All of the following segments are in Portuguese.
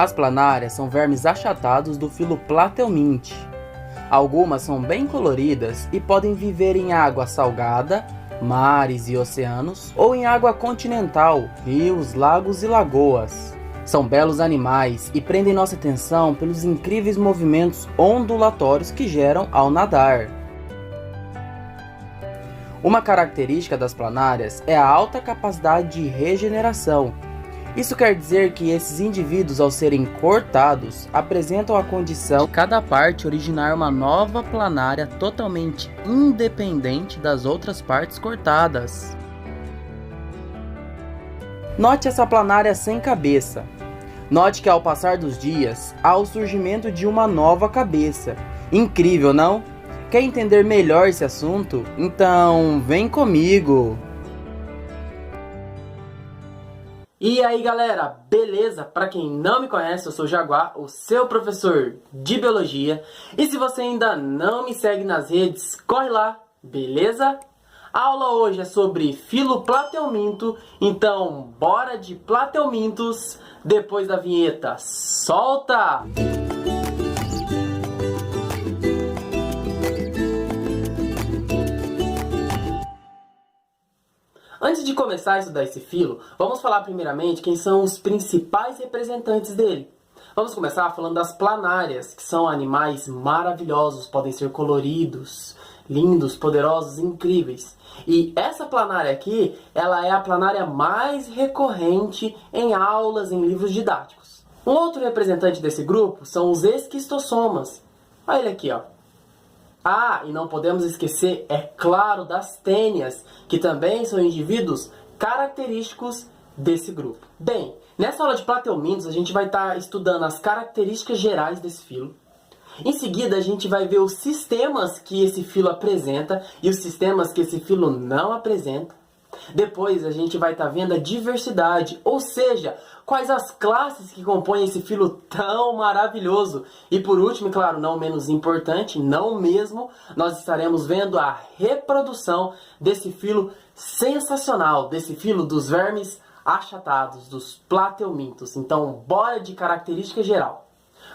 As planárias são vermes achatados do filo Platelminth. Algumas são bem coloridas e podem viver em água salgada, mares e oceanos, ou em água continental, rios, lagos e lagoas. São belos animais e prendem nossa atenção pelos incríveis movimentos ondulatórios que geram ao nadar. Uma característica das planárias é a alta capacidade de regeneração. Isso quer dizer que esses indivíduos, ao serem cortados, apresentam a condição de cada parte originar uma nova planária totalmente independente das outras partes cortadas. Note essa planária sem cabeça. Note que ao passar dos dias, há o surgimento de uma nova cabeça. Incrível, não? Quer entender melhor esse assunto? Então, vem comigo! E aí galera, beleza? Para quem não me conhece, eu sou o Jaguar, o seu professor de Biologia. E se você ainda não me segue nas redes, corre lá, beleza? A aula hoje é sobre filo Platelminto, então bora de Platelmintos depois da vinheta. Solta! Antes de começar a estudar esse filo, vamos falar primeiramente quem são os principais representantes dele. Vamos começar falando das planárias, que são animais maravilhosos, podem ser coloridos, lindos, poderosos, incríveis. E essa planária aqui, ela é a planária mais recorrente em aulas, em livros didáticos. Um outro representante desse grupo são os esquistossomas. Olha ele aqui, ó. Ah, e não podemos esquecer, é claro, das tênias, que também são indivíduos característicos desse grupo. Bem, nessa aula de Platelmintos a gente vai estar estudando as características gerais desse filo. Em seguida a gente vai ver os sistemas que esse filo apresenta e os sistemas que esse filo não apresenta. Depois a gente vai estar vendo a diversidade, ou seja, quais as classes que compõem esse filo tão maravilhoso. E por último, e claro, não menos importante, não mesmo, nós estaremos vendo a reprodução desse filo sensacional, desse filo dos vermes achatados, dos Platelmintos. Então, bora de característica geral.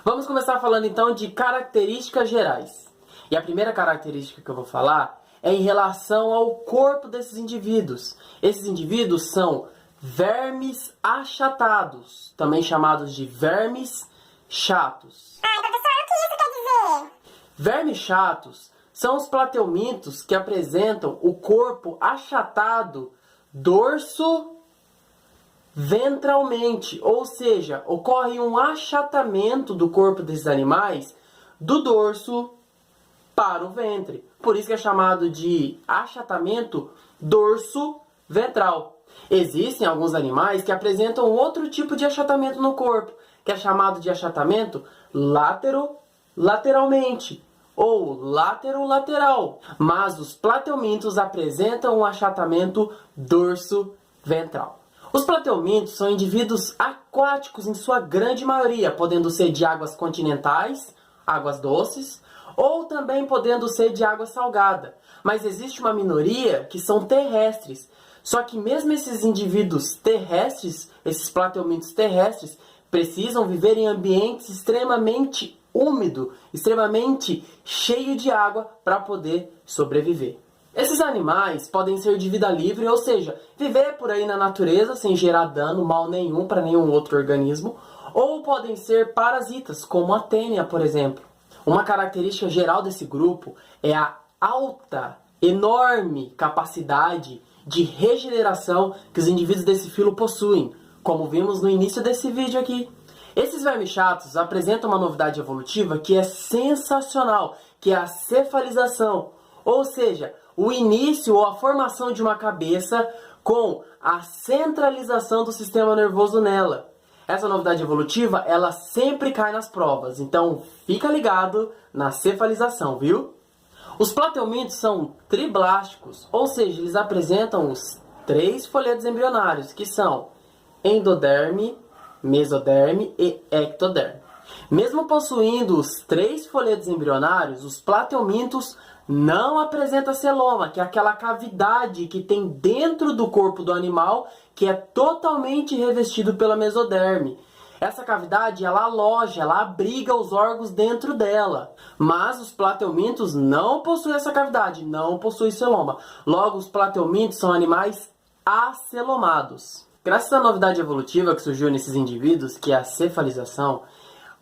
Vamos começar falando então de características gerais. E a primeira característica que eu vou falar é em relação ao corpo desses indivíduos. Esses indivíduos são vermes achatados, também chamados de vermes chatos. Ai, professor, o que isso quer dizer? Vermes chatos são os platelmintos que apresentam o corpo achatado dorso-ventralmente, ou seja, ocorre um achatamento do corpo desses animais do dorso para o ventre. Por isso que é chamado de achatamento dorso-ventral. Existem alguns animais que apresentam outro tipo de achatamento no corpo, que é chamado de achatamento latero-lateralmente ou latero-lateral. Mas os platelmintos apresentam um achatamento dorso-ventral. Os platelmintos são indivíduos aquáticos em sua grande maioria, podendo ser de águas continentais, águas doces, ou também podendo ser de água salgada. Mas existe uma minoria que são terrestres. Só que mesmo esses indivíduos terrestres, esses platelmintos terrestres, precisam viver em ambientes extremamente úmidos, extremamente cheios de água para poder sobreviver. Esses animais podem ser de vida livre, ou seja, viver por aí na natureza sem gerar dano, mal nenhum para nenhum outro organismo, ou podem ser parasitas, como a tênia, por exemplo. Uma característica geral desse grupo é a alta, enorme capacidade de regeneração que os indivíduos desse filo possuem, como vimos no início desse vídeo aqui. Esses vermes chatos apresentam uma novidade evolutiva que é sensacional, que é a cefalização, ou seja, o início ou a formação de uma cabeça com a centralização do sistema nervoso nela. Essa novidade evolutiva, ela sempre cai nas provas, então fica ligado na cefalização, viu? Os platelmintos são triblásticos, ou seja, eles apresentam os 3 folhetos embrionários, que são endoderme, mesoderme e ectoderme. Mesmo possuindo os 3 folhetos embrionários, os platelmintos não apresentam celoma, que é aquela cavidade que tem dentro do corpo do animal, que é totalmente revestido pela mesoderme. Essa cavidade, ela aloja, ela abriga os órgãos dentro dela. Mas os plateumintos não possuem essa cavidade, não possuem celoma. Logo, os plateumintos são animais acelomados. Graças à novidade evolutiva que surgiu nesses indivíduos, que é a cefalização,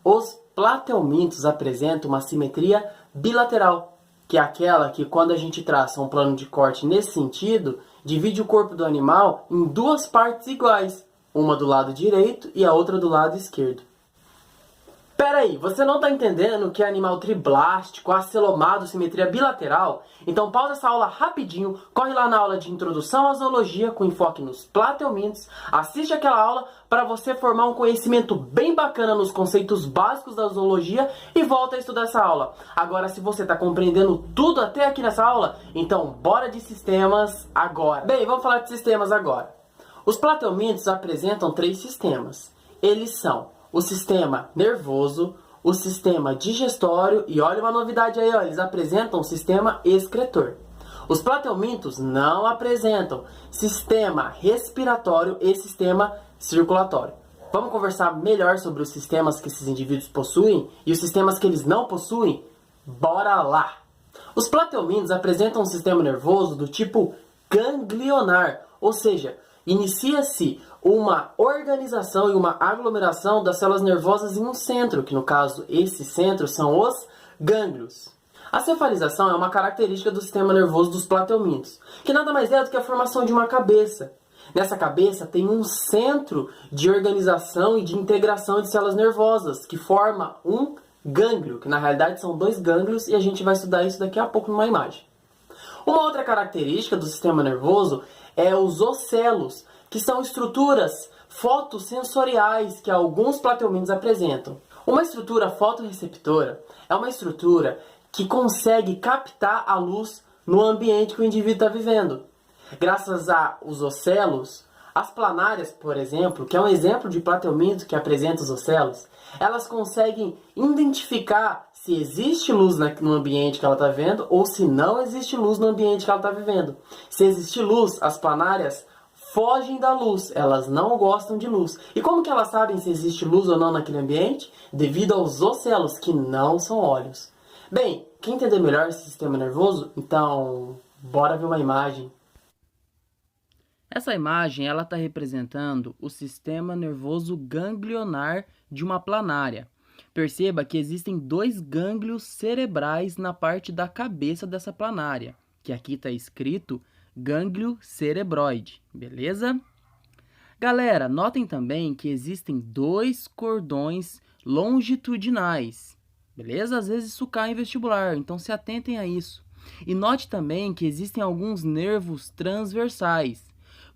os plateumintos apresentam uma simetria bilateral, que é aquela que, quando a gente traça um plano de corte nesse sentido, divide o corpo do animal em duas partes iguais, uma do lado direito e a outra do lado esquerdo. Peraí, você não está entendendo que é animal triblástico, acelomado, simetria bilateral? Então pausa essa aula rapidinho, corre lá na aula de Introdução à Zoologia com enfoque nos plateumintos, assiste aquela aula para você formar um conhecimento bem bacana nos conceitos básicos da zoologia e volta a estudar essa aula. Agora, se você está compreendendo tudo até aqui nessa aula, então bora de sistemas agora. Bem, vamos falar de sistemas agora. Os plateumintos apresentam 3 sistemas. Eles são o sistema nervoso, o sistema digestório e olha uma novidade aí, ó, eles apresentam o sistema excretor. Os plateumintos não apresentam sistema respiratório e sistema circulatório. Vamos conversar melhor sobre os sistemas que esses indivíduos possuem e os sistemas que eles não possuem? Bora lá! Os plateumintos apresentam um sistema nervoso do tipo ganglionar, ou seja, inicia-se uma organização e uma aglomeração das células nervosas em um centro, que no caso, esse centro são os gânglios. A cefalização é uma característica do sistema nervoso dos plateumintos, que nada mais é do que a formação de uma cabeça. Nessa cabeça tem um centro de organização e de integração de células nervosas, que forma um gânglio, que na realidade são 2 gânglios, e a gente vai estudar isso daqui a pouco numa imagem. Uma outra característica do sistema nervoso é os ocelos, que são estruturas fotossensoriais que alguns plateumintos apresentam. Uma estrutura fotorreceptora é uma estrutura que consegue captar a luz no ambiente que o indivíduo está vivendo. Graças aos ocelos, as planárias, por exemplo, que é um exemplo de plateuminto que apresenta os ocelos, elas conseguem identificar se existe luz no ambiente que ela está vendo ou se não existe luz no ambiente que ela está vivendo. Se existe luz, as planárias fogem da luz, elas não gostam de luz. E como que elas sabem se existe luz ou não naquele ambiente? Devido aos ocelos, que não são olhos. Bem, quer entender melhor esse sistema nervoso? Então, bora ver uma imagem. Essa imagem ela está representando o sistema nervoso ganglionar de uma planária. Perceba que existem 2 gânglios cerebrais na parte da cabeça dessa planária, que aqui está escrito gânglio cerebroide, beleza? Galera, notem também que existem 2 cordões longitudinais, beleza? Às vezes isso cai em vestibular, então se atentem a isso. E note também que existem alguns nervos transversais.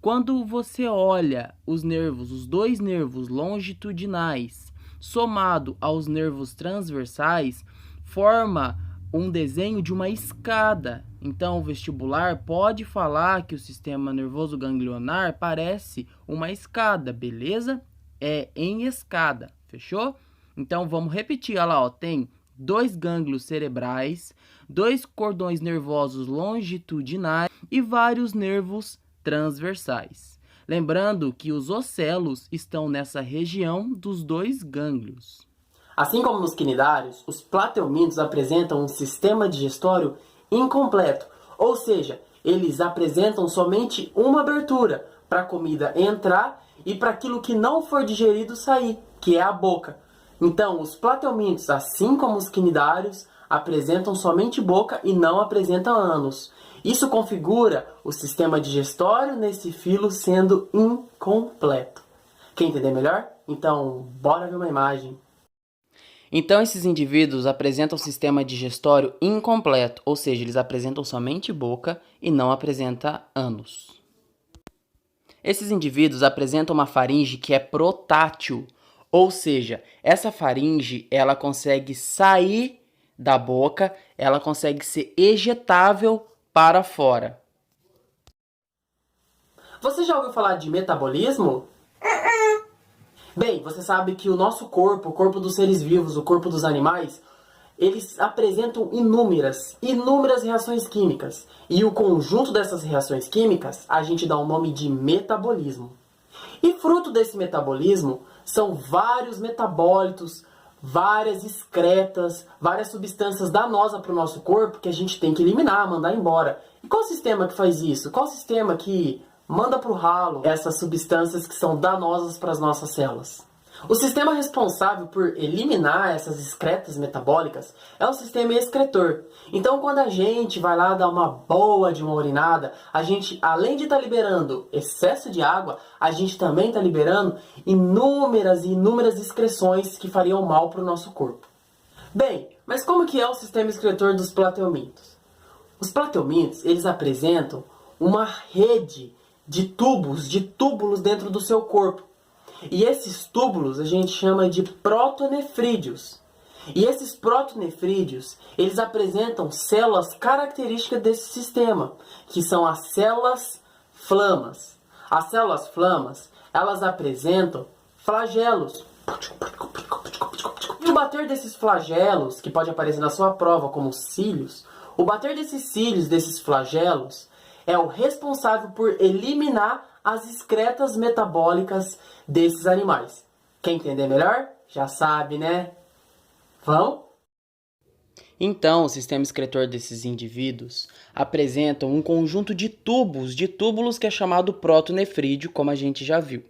Quando você olha os nervos, os 2 nervos longitudinais, somado aos nervos transversais, forma um desenho de uma escada. Então, o vestibular pode falar que o sistema nervoso ganglionar parece uma escada, beleza? É em escada, fechou? Então, vamos repetir, olha lá, ó, tem 2 gânglios cerebrais, 2 cordões nervosos longitudinais e vários nervos transversais. Lembrando que os ocelos estão nessa região dos 2 gânglios. Assim como nos quinidários, os plateumintos apresentam um sistema digestório incompleto, ou seja, eles apresentam somente uma abertura para a comida entrar e para aquilo que não for digerido sair, que é a boca. Então, os plateumintos, assim como os quinidários, apresentam somente boca e não apresentam ânus. Isso configura o sistema digestório nesse filo sendo incompleto. Quer entender melhor? Então, bora ver uma imagem. Então, esses indivíduos apresentam um sistema digestório incompleto, ou seja, eles apresentam somente boca e não apresentam ânus. Esses indivíduos apresentam uma faringe que é protátil, ou seja, essa faringe ela consegue sair da boca, ela consegue ser ejetável para fora. Você já ouviu falar de metabolismo? Bem, você sabe que o nosso corpo, o corpo dos seres vivos, o corpo dos animais, eles apresentam inúmeras reações químicas. E o conjunto dessas reações químicas, a gente dá o nome de metabolismo. E fruto desse metabolismo são vários metabólitos, várias excretas, várias substâncias danosas para o nosso corpo que a gente tem que eliminar, mandar embora. E qual sistema que faz isso? Qual sistema que manda para o ralo essas substâncias que são danosas para as nossas células? O sistema responsável por eliminar essas excretas metabólicas é o sistema excretor. Então, quando a gente vai lá dar uma boa de uma urinada, a gente, além de estar liberando excesso de água, a gente também está liberando inúmeras e inúmeras excreções que fariam mal para o nosso corpo. Bem, mas como que é o sistema excretor dos plateumintos? Os plateumintos, eles apresentam uma rede de túbulos dentro do seu corpo. E esses túbulos a gente chama de protonefrídeos. E esses protonefrídeos, eles apresentam células características desse sistema, que são as células flamas. As células flamas, elas apresentam flagelos. E o bater desses flagelos, que pode aparecer na sua prova como cílios, o bater desses cílios, desses flagelos, é o responsável por eliminar as excretas metabólicas desses animais. Quer entender melhor? Já sabe, né? Vão? Então, o sistema excretor desses indivíduos apresenta um conjunto de túbulos que é chamado protonefrídeo, como a gente já viu.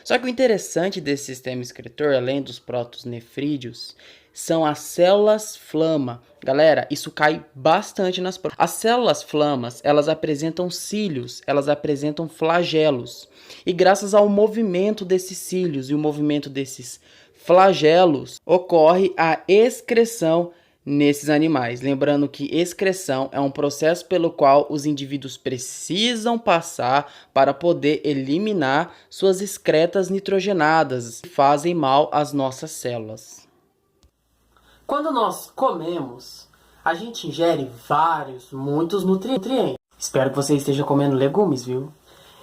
Só que o interessante desse sistema excretor, além dos protonefrídeos, são as células flama. Galera, isso cai bastante nas provas. As células flamas, elas apresentam cílios, elas apresentam flagelos. E graças ao movimento desses cílios e o movimento desses flagelos, ocorre a excreção nesses animais. Lembrando que excreção é um processo pelo qual os indivíduos precisam passar para poder eliminar suas excretas nitrogenadas que fazem mal às nossas células. Quando nós comemos, a gente ingere muitos nutrientes. Espero que você esteja comendo legumes, viu?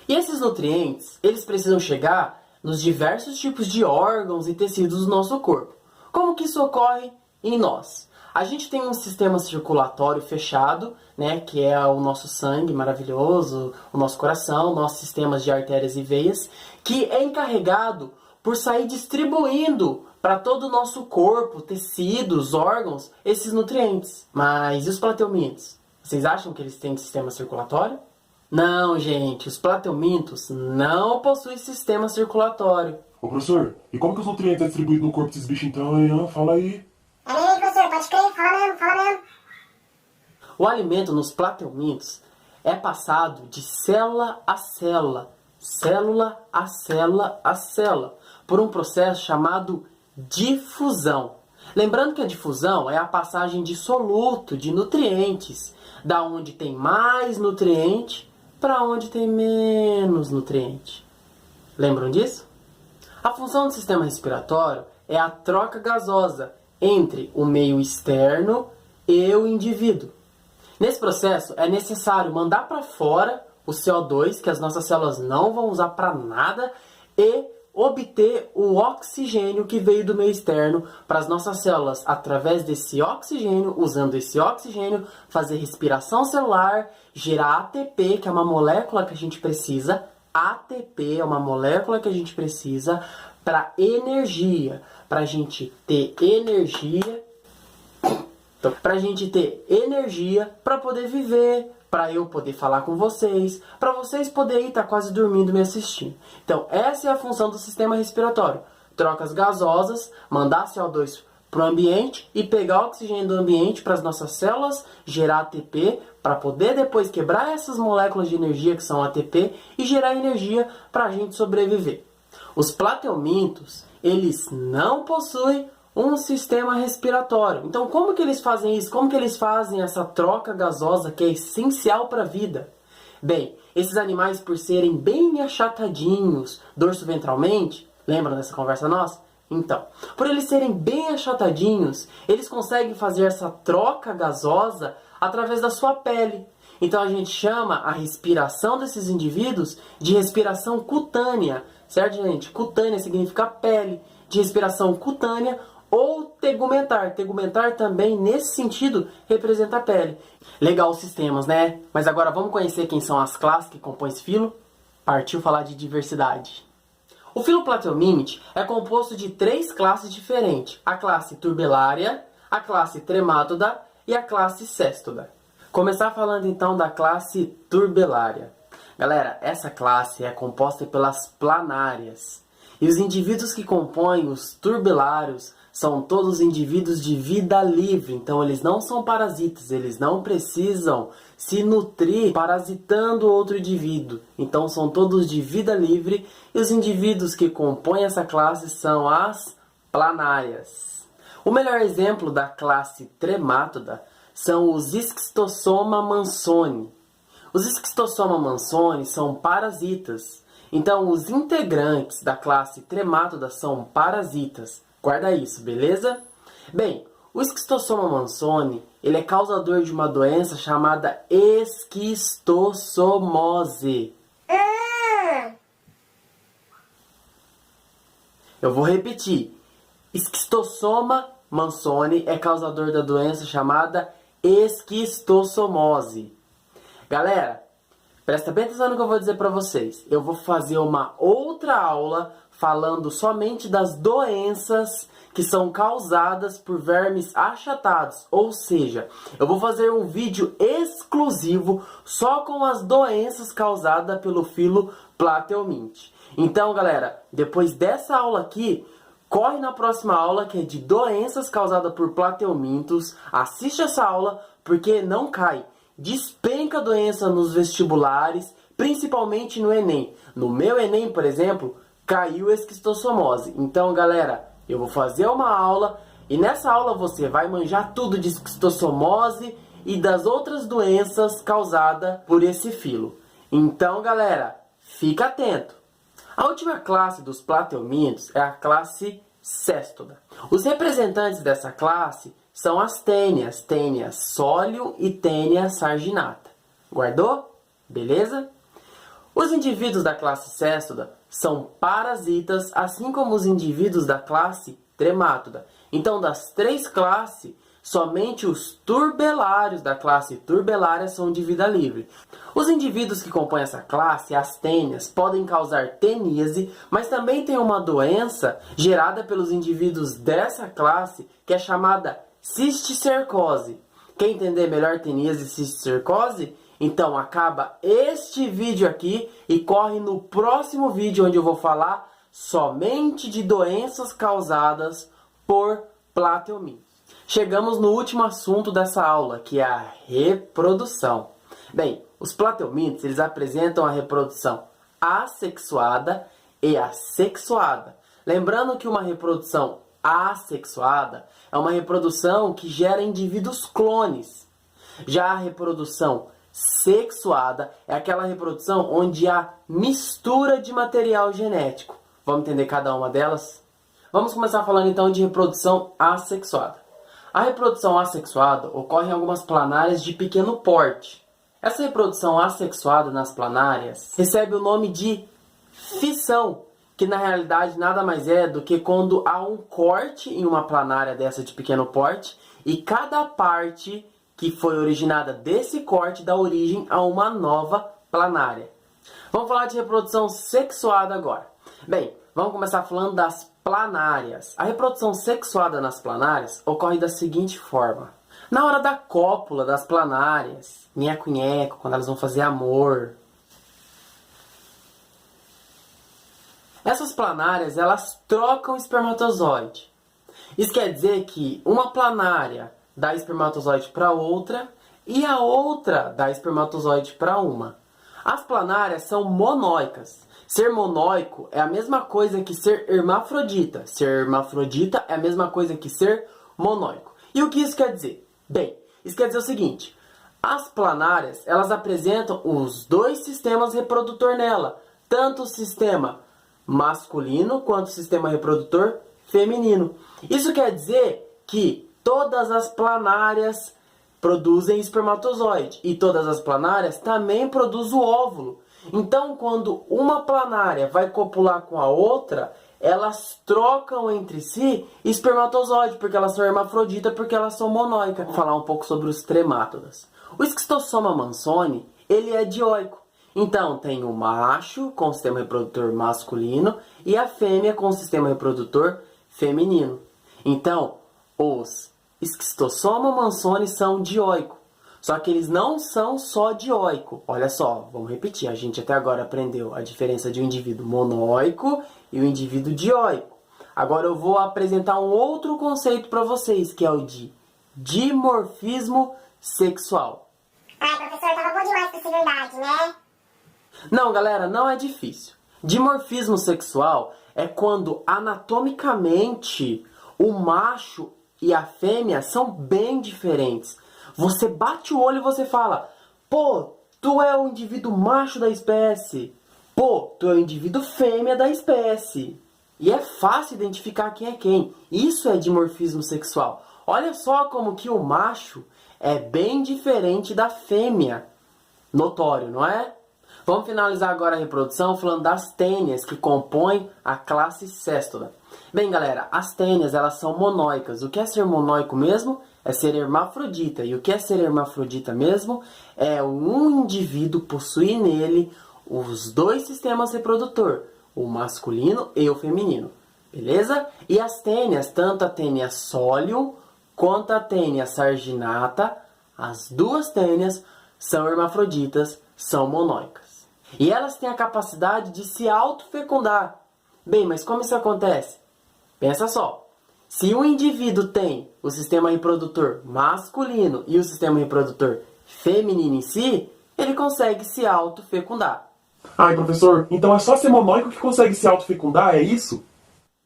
E esses nutrientes, eles precisam chegar nos diversos tipos de órgãos e tecidos do nosso corpo. Como que isso ocorre em nós? A gente tem um sistema circulatório fechado, né, que é o nosso sangue maravilhoso, o nosso coração, nossos sistemas de artérias e veias, que é encarregado por sair distribuindo para todo o nosso corpo, tecidos, órgãos, esses nutrientes. Mas e os plateumintos? Vocês acham que eles têm sistema circulatório? Não, gente, os plateumintos não possuem sistema circulatório. Ô professor, e como que os nutrientes são distribuídos no corpo desses bichos então, hein? Fala aí. Peraí, professor, pode crer, fala mesmo. O alimento nos plateumintos é passado de célula a célula, por um processo chamado difusão. Lembrando que a difusão é a passagem de soluto de nutrientes, da onde tem mais nutriente para onde tem menos nutriente. Lembram disso? A função do sistema respiratório é a troca gasosa entre o meio externo e o indivíduo. Nesse processo é necessário mandar para fora o CO2, que as nossas células não vão usar para nada, e obter o oxigênio que veio do meio externo para as nossas células, através desse oxigênio, usando esse oxigênio, fazer respiração celular, gerar ATP, que é uma molécula que a gente precisa. ATP é uma molécula que a gente precisa para energia, para a gente ter energia, para poder viver, para eu poder falar com vocês, para vocês poderem estar quase dormindo me assistindo. Então, essa é a função do sistema respiratório. Trocas gasosas, mandar CO2 para o ambiente e pegar o oxigênio do ambiente para as nossas células, gerar ATP, para poder depois quebrar essas moléculas de energia que são ATP e gerar energia para a gente sobreviver. Os plateumintos, eles não possuem um sistema respiratório. Então, como que eles fazem isso? Como que eles fazem essa troca gasosa que é essencial para a vida? Bem, esses animais, por serem bem achatadinhos dorso-ventralmente, lembram dessa conversa nossa? Então, por eles serem bem achatadinhos, eles conseguem fazer essa troca gasosa através da sua pele. Então, a gente chama a respiração desses indivíduos de respiração cutânea. Certo, gente? Cutânea significa pele. De respiração cutânea ou tegumentar. Tegumentar também, nesse sentido, representa a pele. Legal os sistemas, né? Mas agora vamos conhecer quem são as classes que compõem esse filo? Partiu falar de diversidade. O filo Plateuminte é composto de 3 classes diferentes: a classe Turbellaria, a classe Tremátoda e a classe Cestoda. Começar falando então da classe Turbellaria. Galera, essa classe é composta pelas planárias. E os indivíduos que compõem os turbelários são todos indivíduos de vida livre. Então eles não são parasitas, eles não precisam se nutrir parasitando outro indivíduo. Então são todos de vida livre. E os indivíduos que compõem essa classe são as planárias. O melhor exemplo da classe Tremátoda são os Schistossoma mansoni. Os Schistossoma mansoni são parasitas. Então, os integrantes da classe Tremátoda são parasitas. Guarda isso, beleza? Bem, o Schistossoma mansoni, ele é causador de uma doença chamada esquistossomose. Eu vou repetir. Schistossoma mansoni é causador da doença chamada esquistossomose. Galera, presta bem atenção no que eu vou dizer para vocês. Eu vou fazer uma outra aula falando somente das doenças que são causadas por vermes achatados. Ou seja, eu vou fazer um vídeo exclusivo só com as doenças causadas pelo filo Plateuminte. Então, galera, depois dessa aula aqui, corre na próxima aula, que é de doenças causadas por plateumintos. Assiste essa aula, porque não cai. Despenca a doença nos vestibulares, principalmente no Enem. No meu Enem, por exemplo, caiu esquistossomose. Então, galera, eu vou fazer uma aula, e nessa aula você vai manjar tudo de esquistossomose e das outras doenças causadas por esse filo. Então, galera, fica atento. A última classe dos plateumintos é a classe Cestoda. Os representantes dessa classe são as tênias, tênia solium e tênia sarginata. Guardou? Beleza? Os indivíduos da classe Cestoda são parasitas, assim como os indivíduos da classe Tremátoda. Então, das 3 classes, somente os turbelários da classe Turbellaria são de vida livre. Os indivíduos que compõem essa classe, as tênias, podem causar teníase, mas também tem uma doença gerada pelos indivíduos dessa classe que é chamada cisticercose. Quer entender melhor teníase e cisticercose? Então acaba este vídeo aqui e corre no próximo vídeo, onde eu vou falar somente de doenças causadas por plateumintos. Chegamos no último assunto dessa aula, que é a reprodução. Bem, os plateumintos, eles apresentam a reprodução assexuada e assexuada. Lembrando que uma reprodução assexuada é uma reprodução que gera indivíduos clones. Já a reprodução sexuada é aquela reprodução onde há mistura de material genético. Vamos entender cada uma delas? Vamos começar falando então de reprodução assexuada. A reprodução assexuada ocorre em algumas planárias de pequeno porte. Essa reprodução assexuada nas planárias recebe o nome de fissão, que na realidade nada mais é do que quando há um corte em uma planária dessa de pequeno porte e cada parte que foi originada desse corte dá origem a uma nova planária. Vamos falar de reprodução sexuada agora. Bem, vamos começar falando das planárias. A reprodução sexuada nas planárias ocorre da seguinte forma. Na hora da cópula das planárias, nheco-nheco, quando elas vão fazer amor, essas planárias, elas trocam espermatozoide. Isso quer dizer que uma planária dá espermatozoide para outra e a outra dá espermatozoide para uma. As planárias são monóicas. Ser monóico é a mesma coisa que ser hermafrodita. Ser hermafrodita é a mesma coisa que ser monóico. E o que isso quer dizer? Bem, isso quer dizer o seguinte. As planárias, elas apresentam os 2 sistemas reprodutor nela. Tanto o sistema masculino quanto o sistema reprodutor feminino. Isso quer dizer que todas as planárias produzem espermatozoide. E todas as planárias também produzem o óvulo. Então, quando uma planária vai copular com a outra, elas trocam entre si espermatozoide, porque elas são hermafroditas, porque elas são monóicas. Vou falar um pouco sobre os tremátodas. O Schistossoma mansoni, ele é dioico. Então, tem o macho com o sistema reprodutor masculino e a fêmea com o sistema reprodutor feminino. Então, os Schistosoma mansoni são dioico. Só que eles não são só dioico. Olha só, vamos repetir. A gente até agora aprendeu a diferença de um indivíduo monóico e o indivíduo dioico. Agora eu vou apresentar um outro conceito para vocês, que é o de dimorfismo sexual. Ai, professor, tava bom demais pra ser verdade, né? Não, galera, não é difícil. Dimorfismo sexual é quando anatomicamente o macho e a fêmea são bem diferentes. Você bate o olho e você fala: pô, tu é o indivíduo macho da espécie. Pô, tu é o indivíduo fêmea da espécie. E é fácil identificar quem é quem. Isso é dimorfismo sexual. Olha só como que o macho é bem diferente da fêmea. Notório, não é? Vamos finalizar agora a reprodução falando das tênias que compõem a classe Cestoda. Bem, galera, as tênias elas são monóicas. O que é ser monóico mesmo? É ser hermafrodita. E o que é ser hermafrodita mesmo? É um indivíduo possuir nele os dois sistemas reprodutor, o masculino e o feminino. Beleza? E as tênias, tanto a tênia solium quanto a tênia sarginata, as duas tênias são hermafroditas, são monóicas. E elas têm a capacidade de se autofecundar. Bem, mas como isso acontece? Pensa só. Se um indivíduo tem o sistema reprodutor masculino e o sistema reprodutor feminino em si, ele consegue se autofecundar. Ai, professor, então é só ser monóico que consegue se autofecundar, é isso?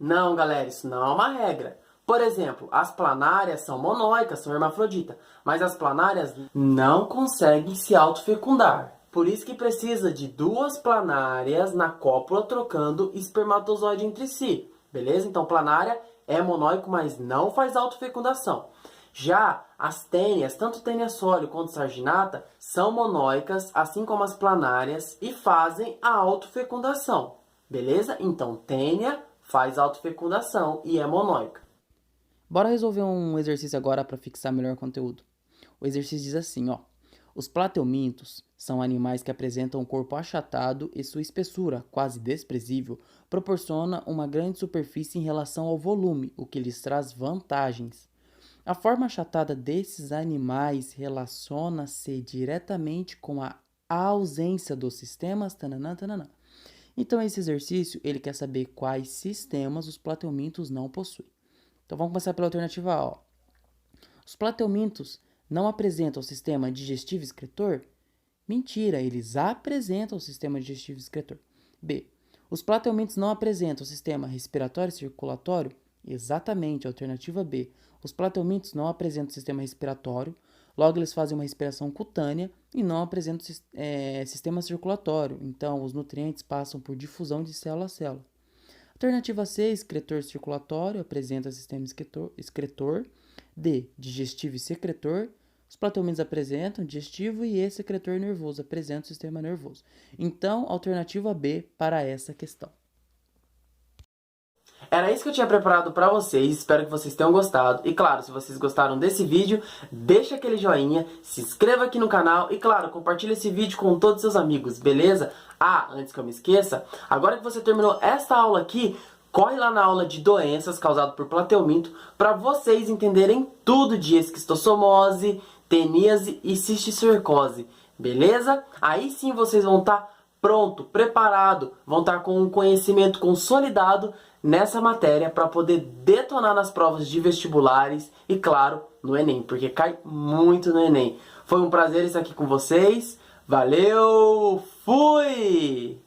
Não, galera, isso não é uma regra. Por exemplo, as planárias são monóicas, são hermafroditas, mas as planárias não conseguem se autofecundar. Por isso que precisa de duas planárias na cópula trocando espermatozoide entre si. Beleza? Então, planária é monóico, mas não faz autofecundação. Já as tênias, tanto tênia sólio quanto sarginata, são monóicas, assim como as planárias, e fazem a autofecundação. Beleza? Então, tênia faz autofecundação e é monóica. Bora resolver um exercício agora para fixar melhor o conteúdo. O exercício diz assim, ó. Os plateumintos são animais que apresentam um corpo achatado e sua espessura, quase desprezível, proporciona uma grande superfície em relação ao volume, o que lhes traz vantagens. A forma achatada desses animais relaciona-se diretamente com a ausência dos sistemas tananã, tananã. Então, esse exercício, ele quer saber quais sistemas os plateumintos não possuem. Então, vamos começar pela alternativa A. Ó. Os plateumintos não apresentam o sistema digestivo excretor? Mentira, eles apresentam o sistema digestivo excretor. B. Os plateumintos não apresentam o sistema respiratório e circulatório? Exatamente, alternativa B. Os plateumintos não apresentam o sistema respiratório, logo eles fazem uma respiração cutânea e não apresentam sistema circulatório, então os nutrientes passam por difusão de célula a célula. Alternativa C, excretor circulatório, apresenta sistema excretor. D, digestivo e secretor. Os plateumintos apresentam digestivo e excretor nervoso, apresenta o sistema nervoso. Então, alternativa B para essa questão. Era isso que eu tinha preparado para vocês, espero que vocês tenham gostado. E claro, se vocês gostaram desse vídeo, deixa aquele joinha, se inscreva aqui no canal e claro, compartilha esse vídeo com todos os seus amigos, beleza? Ah, antes que eu me esqueça, agora que você terminou esta aula aqui, corre lá na aula de doenças causadas por plateuminto para vocês entenderem tudo de esquistossomose, teníase e cisticercose, beleza? Aí sim vocês vão estar pronto, preparado, vão estar com um conhecimento consolidado nessa matéria para poder detonar nas provas de vestibulares e, claro, no Enem, porque cai muito no Enem. Foi um prazer estar aqui com vocês. Valeu! Fui!